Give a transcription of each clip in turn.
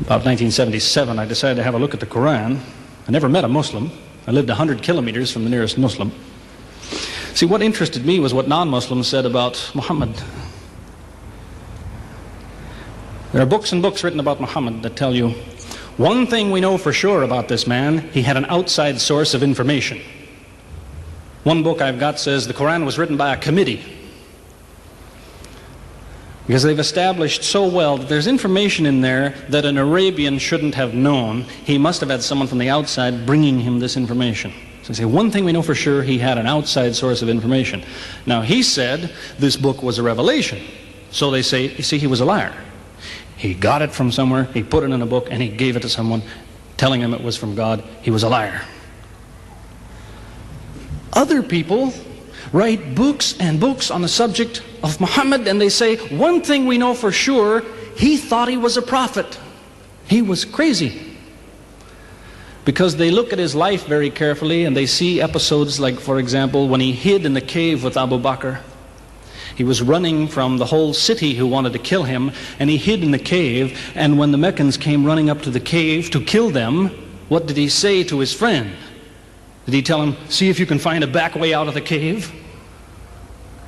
About 1977, I decided to have a look at the Quran. I never met a Muslim. I lived 100 kilometers from the nearest Muslim. See, what interested me was what non-Muslims said about Muhammad. There are books and books written about Muhammad that tell you, one thing we know for sure about this man, he had an outside source of information. One book I've got says the Quran was written by a committee, because they've established so well that there's information in there that an Arabian shouldn't have known. He must have had someone from the outside bringing him this information. So they say, one thing we know for sure, he had an outside source of information. Now, he said this book was a revelation. So they say, you see, he was a liar. He got it from somewhere, he put it in a book, and he gave it to someone, telling him it was from God. He was a liar. Other people write books and books on the subject of Muhammad, and they say, one thing we know for sure, he thought he was a prophet. He was crazy. Because they look at his life very carefully, and they see episodes like, for example, when he hid in the cave with Abu Bakr. He was running from the whole city who wanted to kill him, and he hid in the cave, and when the Meccans came running up to the cave to kill them, what did he say to his friend? Did he tell him, see if you can find a back way out of the cave?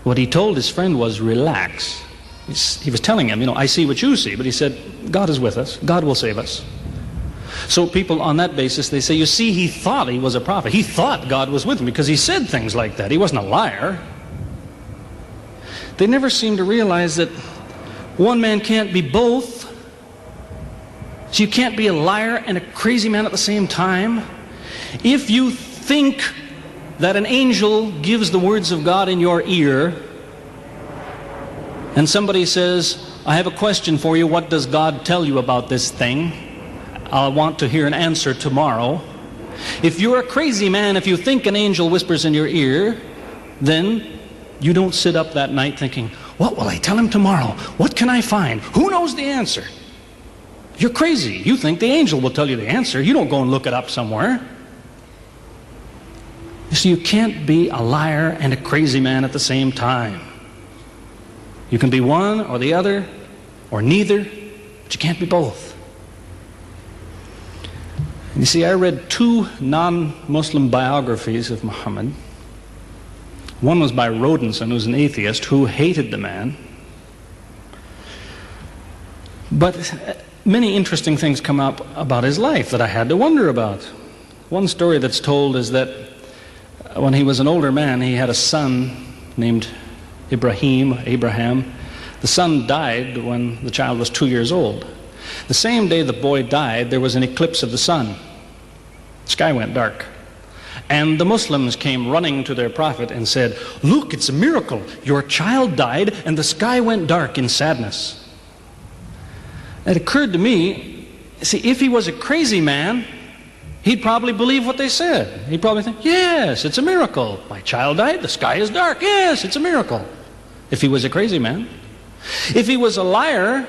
What he told his friend was, relax. He was telling him, I see what you see, but he said, God is with us. God will save us. So people on that basis, they say, you see, he thought he was a prophet. He thought God was with him because he said things like that. He wasn't a liar. They never seem to realize that one man can't be both. So you can't be a liar and a crazy man at the same time. If you think that an angel gives the words of God in your ear, and somebody says, I have a question for you, what does God tell you about this thing? I want to hear an answer tomorrow. If you're a crazy man, if you think an angel whispers in your ear, then you don't sit up that night thinking, what will I tell him tomorrow? What can I find? Who knows the answer? You're crazy. You think the angel will tell you the answer. You don't go and look it up somewhere. You see, you can't be a liar and a crazy man at the same time. You can be one or the other, or neither, but you can't be both. You see, I read two non-Muslim biographies of Muhammad. One was by Rodenson, who's an atheist, who hated the man. But many interesting things come up about his life that I had to wonder about. One story that's told is that when he was an older man, he had a son named Abraham. The son died when the child was 2 years old. The same day the boy died, there was an eclipse of the sun. The sky went dark. And the Muslims came running to their prophet and said, look, it's a miracle. Your child died and the sky went dark in sadness. It occurred to me, see, if he was a crazy man, he'd probably believe what they said. He'd probably think, yes, it's a miracle. My child died, the sky is dark. Yes, it's a miracle. If he was a crazy man. If he was a liar,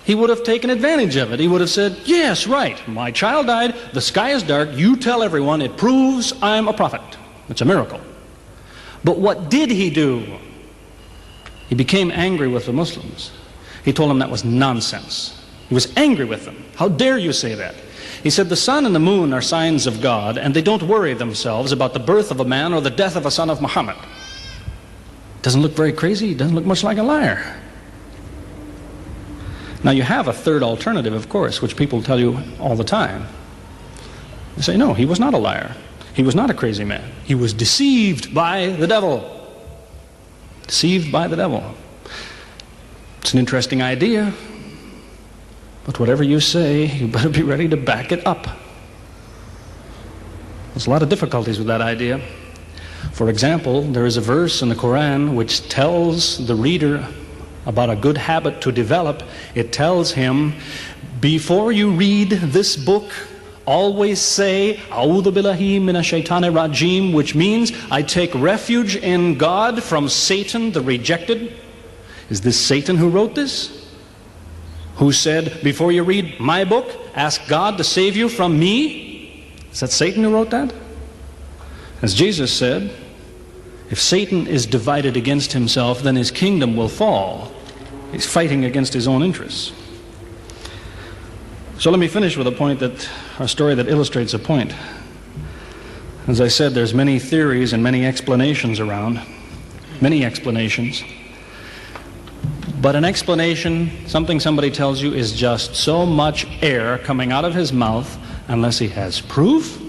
he would have taken advantage of it. He would have said, yes, right, my child died, the sky is dark, you tell everyone, it proves I'm a prophet. It's a miracle. But what did he do? He became angry with the Muslims. He told them that was nonsense. He was angry with them. How dare you say that? He said the sun and the moon are signs of God, and they don't worry themselves about the birth of a man or the death of a son of Muhammad. Doesn't look very crazy. Doesn't look much like a liar. Now you have a third alternative, of course, which people tell you all the time. They say, no, he was not a liar. He was not a crazy man. He was deceived by the devil. Deceived by the devil. It's an interesting idea. But whatever you say, you better be ready to back it up. There's a lot of difficulties with that idea. For example, there is a verse in the Quran which tells the reader about a good habit to develop. It tells him, before you read this book, always say, A'udhu billahi minash shaitani rajim, which means, I take refuge in God from Satan the rejected. Is this Satan who wrote this? Who said, before you read my book, ask God to save you from me? Is that Satan who wrote that? As Jesus said, if Satan is divided against himself, then his kingdom will fall. He's fighting against his own interests. So let me finish with a story that illustrates a point. As I said, there's many theories and many explanations around, many explanations. But an explanation, something somebody tells you, is just so much air coming out of his mouth unless he has proof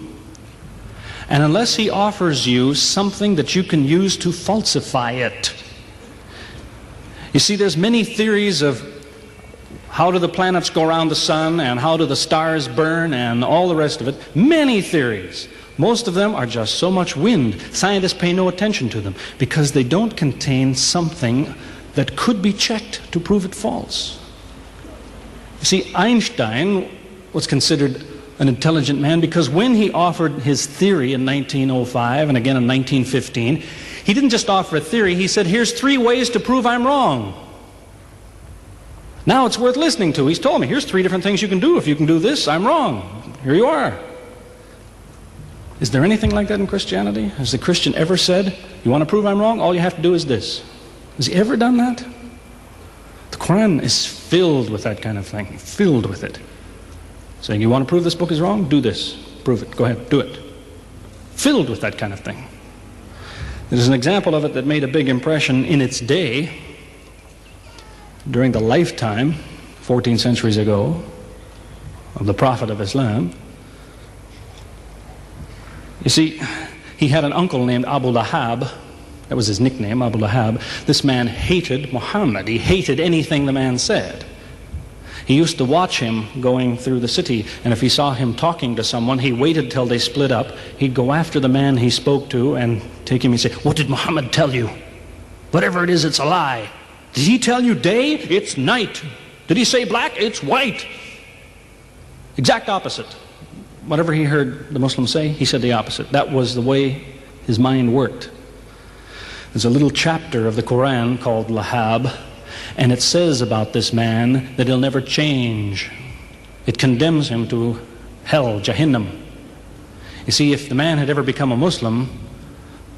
and unless he offers you something that you can use to falsify it. You see, there's many theories of how do the planets go around the sun and how do the stars burn and all the rest of it. Many theories. Most of them are just so much wind. Scientists pay no attention to them because they don't contain something that could be checked to prove it false. You see, Einstein was considered an intelligent man because when he offered his theory in 1905 and again in 1915, he didn't just offer a theory, he said, here's 3 ways to prove I'm wrong. Now it's worth listening to. He's told me, here's 3 different things you can do. If you can do this, I'm wrong. Here you are. Is there anything like that in Christianity? Has the Christian ever said, you want to prove I'm wrong? All you have to do is this. Has he ever done that? The Quran is filled with that kind of thing, filled with it. Saying, you want to prove this book is wrong? Do this. Prove it. Go ahead. Do it. Filled with that kind of thing. There's an example of it that made a big impression in its day, during the lifetime, 14 centuries ago, of the Prophet of Islam. You see, he had an uncle named Abu Lahab. That was his nickname, Abu Lahab. This man hated Muhammad. He hated anything the man said. He used to watch him going through the city, and if he saw him talking to someone, he waited till they split up. He'd go after the man he spoke to and take him and say, what did Muhammad tell you? Whatever it is, it's a lie. Did he tell you day? It's night. Did he say black? It's white. Exact opposite. Whatever he heard the Muslims say, he said the opposite. That was the way his mind worked. There's a little chapter of the Quran called Lahab, and it says about this man that he'll never change. It condemns him to hell, Jahannam. You see, if the man had ever become a Muslim,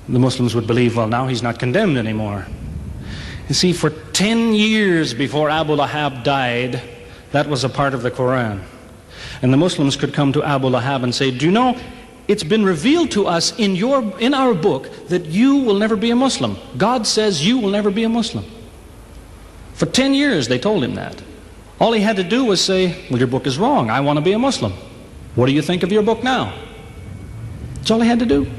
the Muslims would believe, well, now he's not condemned anymore. You see, for 10 years before Abu Lahab died, that was a part of the Quran. And the Muslims could come to Abu Lahab and say, do you know, it's been revealed to us in our book that you will never be a Muslim. God says you will never be a Muslim. For 10 years they told him that. All he had to do was say, well, your book is wrong. I want to be a Muslim. What do you think of your book now? That's all he had to do.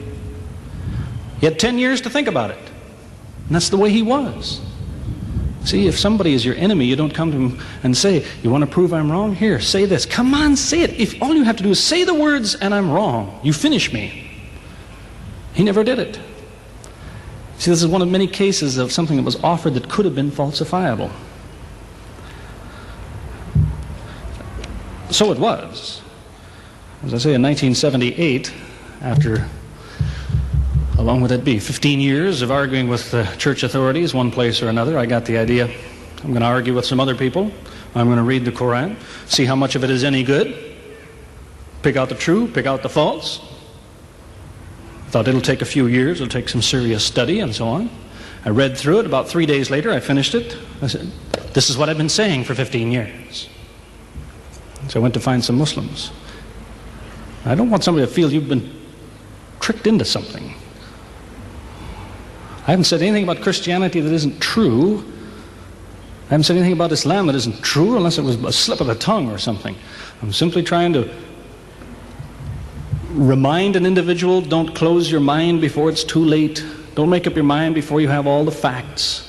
He had 10 years to think about it. And that's the way he was. See, if somebody is your enemy, you don't come to him and say, you want to prove I'm wrong? Here, say this. Come on, say it. If all you have to do is say the words and I'm wrong, you finish me. He never did it. See, this is one of many cases of something that was offered that could have been falsifiable. So it was. As I say, in 1978, after, how long would that be? 15 years of arguing with the church authorities, one place or another, I got the idea. I'm going to argue with some other people. I'm going to read the Quran, see how much of it is any good, pick out the true, pick out the false. Thought it'll take a few years, it'll take some serious study and so on. I read through it. About 3 days later, I finished it. I said, this is what I've been saying for 15 years. So I went to find some Muslims. I don't want somebody to feel you've been tricked into something. I haven't said anything about Christianity that isn't true. I haven't said anything about Islam that isn't true, unless it was a slip of the tongue or something. I'm simply trying to remind an individual, don't close your mind before it's too late. Don't make up your mind before you have all the facts.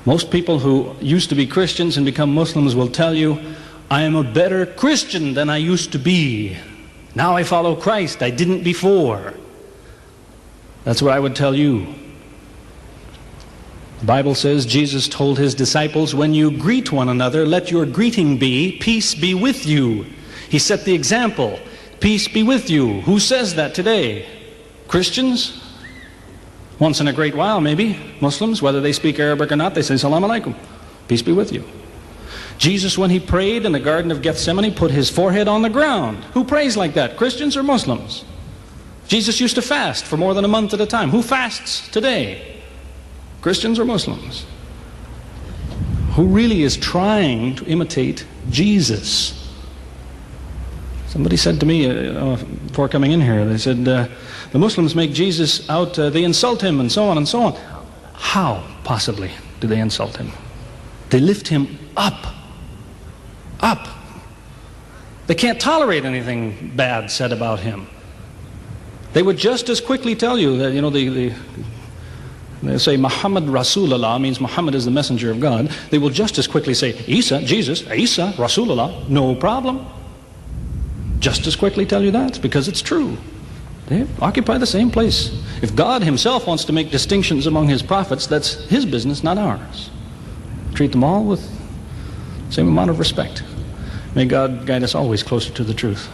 Most people who used to be Christians and become Muslims will tell you, I am a better Christian than I used to be. Now I follow Christ. I didn't before. That's what I would tell you. The Bible says Jesus told his disciples, when you greet one another, let your greeting be, peace be with you. He set the example. Peace be with you. Who says that today? Christians? Once in a great while, maybe. Muslims, whether they speak Arabic or not, they say, Salaam alaikum. Peace be with you. Jesus, when he prayed in the Garden of Gethsemane, put his forehead on the ground. Who prays like that? Christians or Muslims? Jesus used to fast for more than a month at a time. Who fasts today? Christians or Muslims? who really is trying to imitate Jesus. Somebody said to me before coming in here, they said, the Muslims make Jesus out, they insult him and so on and so on. How, possibly, do they insult him? They lift him up. Up. They can't tolerate anything bad said about him. They would just as quickly tell you that, you know, they say Muhammad Rasulullah means Muhammad is the messenger of God. They will just as quickly say Isa, Jesus, Isa, Rasulullah, no problem. Just as quickly tell you that, because it's true. They occupy the same place. If God himself wants to make distinctions among his prophets, that's his business, not ours. Treat them all with the same amount of respect. May God guide us always closer to the truth.